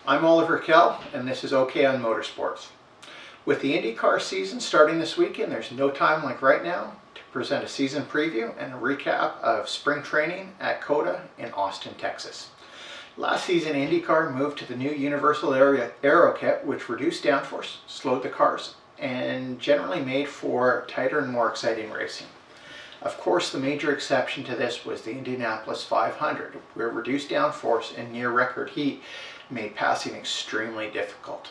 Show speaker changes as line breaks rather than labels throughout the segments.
I'm Oliver Kell, and this is OKonMotorsports. With the IndyCar season starting this weekend, there's no time like right now to present a season preview and a recap of spring training at COTA in Austin, Texas. Last season, IndyCar moved to the new Universal Aero Kit, which reduced downforce, slowed the cars, and generally made for tighter and more exciting racing. Of course, the major exception to this was the Indianapolis 500, where reduced downforce and near record heat made passing extremely difficult.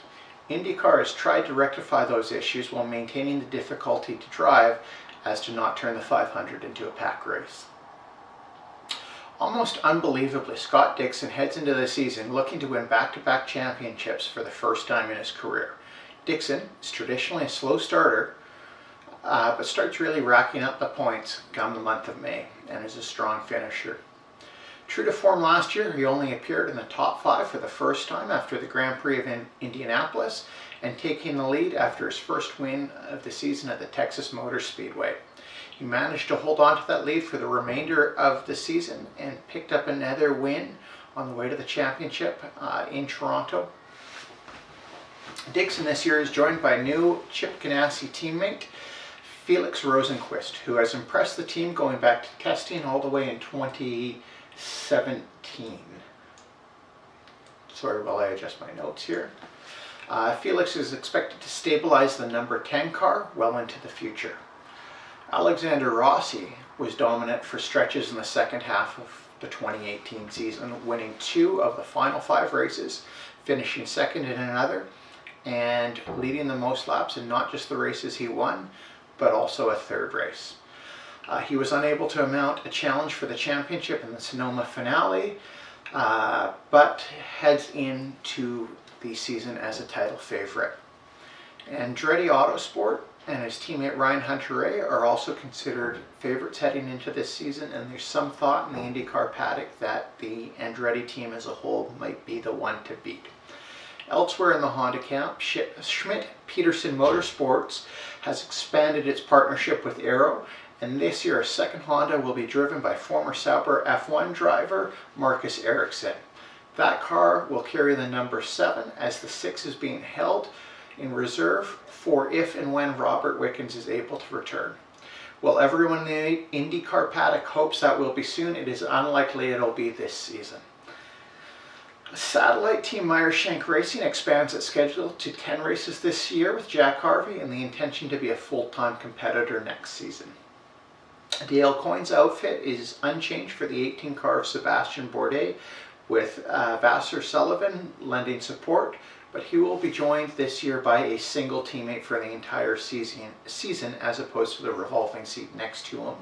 IndyCar has tried to rectify those issues while maintaining the difficulty to drive as to not turn the 500 into a pack race. Almost unbelievably, Scott Dixon heads into the season looking to win back-to-back championships for the first time in his career. Dixon is traditionally a slow starter, but starts really racking up the points come the month of May and is a strong finisher. True to form last year, he only appeared in the top 5 for the first time after the Grand Prix of Indianapolis and taking the lead after his first win of the season at the Texas Motor Speedway. He managed to hold on to that lead for the remainder of the season and picked up another win on the way to the championship in Toronto. Dixon this year is joined by new Chip Ganassi teammate Felix Rosenqvist, who has impressed the team going back to testing all the way in 2017. Sorry while I adjust my notes here. Felix is expected to stabilize the number 10 car well into the future. Alexander Rossi was dominant for stretches in the second half of the 2018 season, winning 2 of the final 5 races, finishing second in another, and leading the most laps in not just the races he won, but also a third race. He was unable to mount a challenge for the championship in the Sonoma finale, but heads into the season as a title favorite. Andretti Autosport and his teammate Ryan Hunter-Reay are also considered favorites heading into this season, and there's some thought in the IndyCar paddock that the Andretti team as a whole might be the one to beat. Elsewhere in the Honda camp, Schmidt-Peterson Motorsports has expanded its partnership with Aero, and this year a second Honda will be driven by former Sauber F1 driver Marcus Ericsson. That car will carry the number 7 as the 6 is being held in reserve for if and when Robert Wickens is able to return. While everyone in the IndyCar paddock hopes that will be soon, it is unlikely it'll be this season. Satellite team Meyershank Racing expands its schedule to 10 races this year with Jack Harvey and the intention to be a full-time competitor next season. Dale Coyne's outfit is unchanged for the 18 car of Sebastian Bourdais, with Vassar Sullivan lending support, but he will be joined this year by a single teammate for the entire season as opposed to the revolving seat next to him.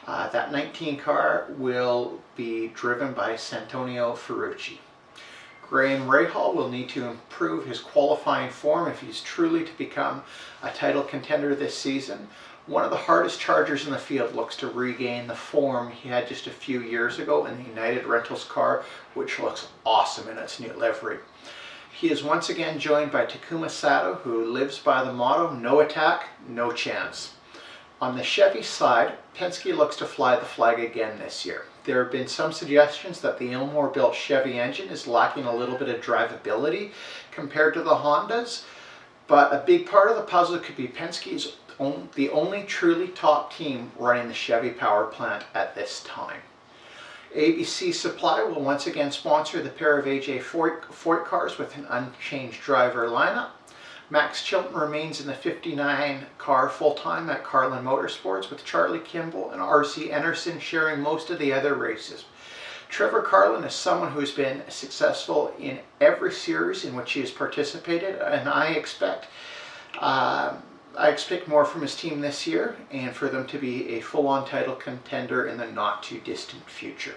That 19 car will be driven by Santonio Ferrucci. Graham Rahal will need to improve his qualifying form if he's truly to become a title contender this season. One of the hardest chargers in the field looks to regain the form he had just a few years ago in the United Rentals car, which looks awesome in its new livery. He is once again joined by Takuma Sato, who lives by the motto, "No attack, no chance." On the Chevy side, Penske looks to fly the flag again this year. There have been some suggestions that the Ilmor-built Chevy engine is lacking a little bit of drivability compared to the Hondas, but a big part of the puzzle could be Penske's the only truly top team running the Chevy power plant at this time. ABC Supply will once again sponsor the pair of AJ Foyt cars with an unchanged driver lineup. Max Chilton remains in the 59 car full-time at Carlin Motorsports, with Charlie Kimball and RC Anderson sharing most of the other races. Trevor Carlin is someone who's been successful in every series in which he has participated, and I expect more from his team this year and for them to be a full-on title contender in the not-too-distant future.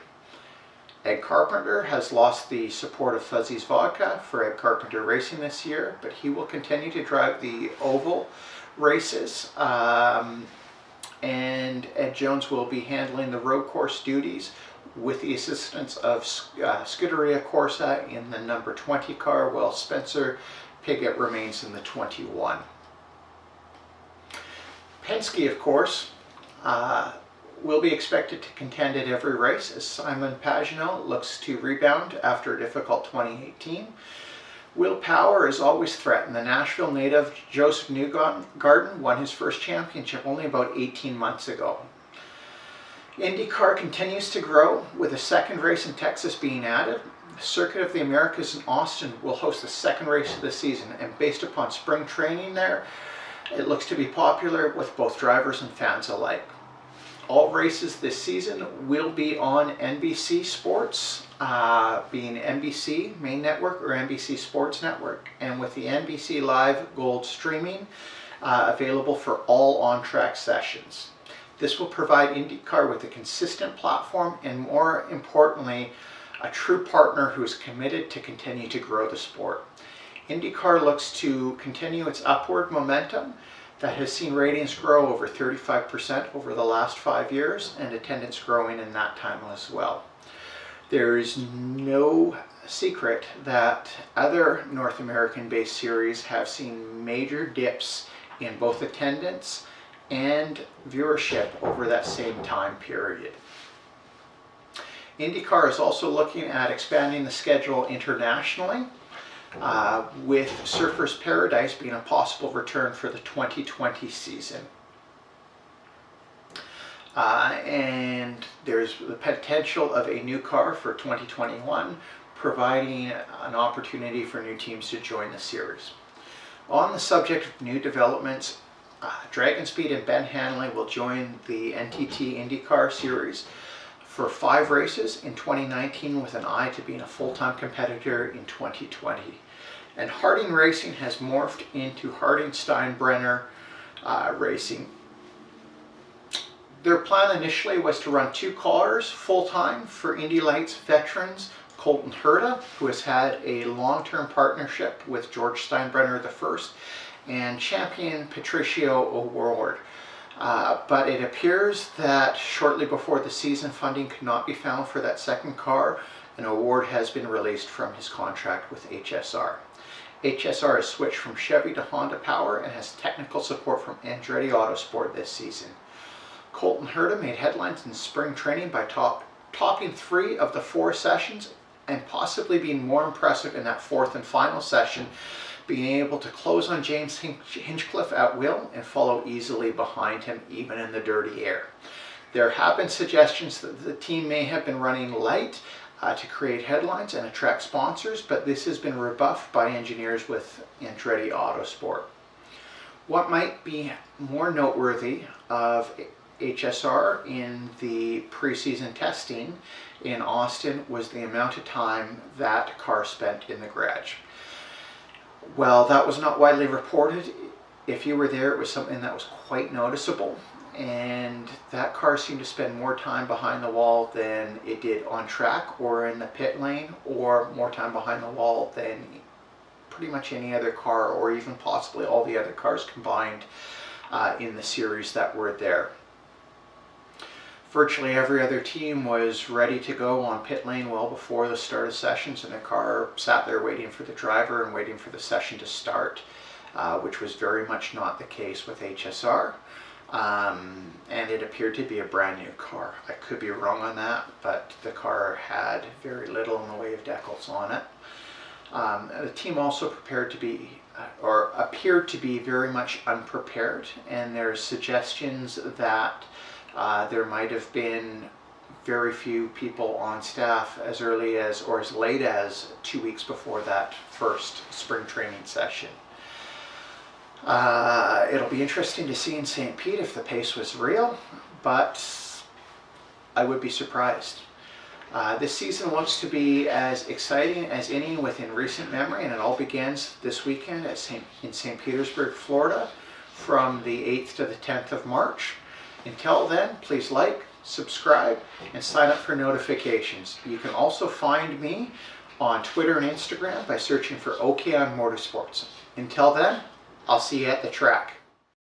Ed Carpenter has lost the support of Fuzzy's Vodka for Ed Carpenter Racing this year, but he will continue to drive the oval races, and Ed Jones will be handling the road course duties with the assistance of Scuderia Corsa in the number 20 car, while Spencer Piggott remains in the 21. Penske, of course, will be expected to contend at every race as Simon Pagenaud looks to rebound after a difficult 2018. Will Power is always threatened. The Nashville native Joseph Newgarden won his first championship only about 18 months ago. IndyCar continues to grow, with a second race in Texas being added. The Circuit of the Americas in Austin will host the second race of the season, and based upon spring training there, it looks to be popular with both drivers and fans alike. All races this season will be on NBC Sports, being NBC Main Network or NBC Sports Network, and with the NBC Live Gold streaming available for all on-track sessions. This will provide IndyCar with a consistent platform and, more importantly, a true partner who is committed to continue to grow the sport. IndyCar looks to continue its upward momentum that has seen ratings grow over 35% over the last 5 years, and attendance growing in that time as well. There is no secret that other North American-based series have seen major dips in both attendance and viewership over that same time period. IndyCar is also looking at expanding the schedule internationally, with Surfers Paradise being a possible return for the 2020 season. And there's the potential of a new car for 2021, providing an opportunity for new teams to join the series. On the subject of new developments, Dragon Speed and Ben Hanley will join the NTT IndyCar series for 5 races in 2019, with an eye to being a full-time competitor in 2020. And Harding Racing has morphed into Harding Steinbrenner Racing. Their plan initially was to run 2 cars full-time for Indy Lights veterans Colton Herta, who has had a long-term partnership with George Steinbrenner I, and champion Patricio O'Ward. But it appears that shortly before the season, funding could not be found for that second car, and O'Ward has been released from his contract with HSR. HSR has switched from Chevy to Honda Power and has technical support from Andretti Autosport this season. Colton Herta made headlines in spring training by topping 3 of the 4 sessions, and possibly being more impressive in that 4th and final session, being able to close on James Hinchcliffe at will and follow easily behind him, even in the dirty air. There have been suggestions that the team may have been running light to create headlines and attract sponsors, but this has been rebuffed by engineers with Andretti Autosport. What might be more noteworthy of HSR in the preseason testing in Austin was the amount of time that car spent in the garage. Well, that was not widely reported. If you were there, it was something that was quite noticeable, and that car seemed to spend more time behind the wall than it did on track or in the pit lane, or more time behind the wall than pretty much any other car, or even possibly all the other cars combined in the series that were there. Virtually every other team was ready to go on pit lane well before the start of sessions, and the car sat there waiting for the driver and waiting for the session to start, which was very much not the case with HSR. And it appeared to be a brand new car. I could be wrong on that, but the car had very little in the way of decals on it. The team also appeared to be very much unprepared, and there's suggestions that there might have been very few people on staff as early as, or as late as, 2 weeks before that first spring training session. It'll be interesting to see in St. Pete if the pace was real, but I would be surprised. This season looks to be as exciting as any within recent memory, and it all begins this weekend in St. Petersburg, Florida, from the 8th to the 10th of March. Until then, please like, subscribe, and sign up for notifications. You can also find me on Twitter and Instagram by searching for OKonMotorsports. Until then, I'll see you at the track.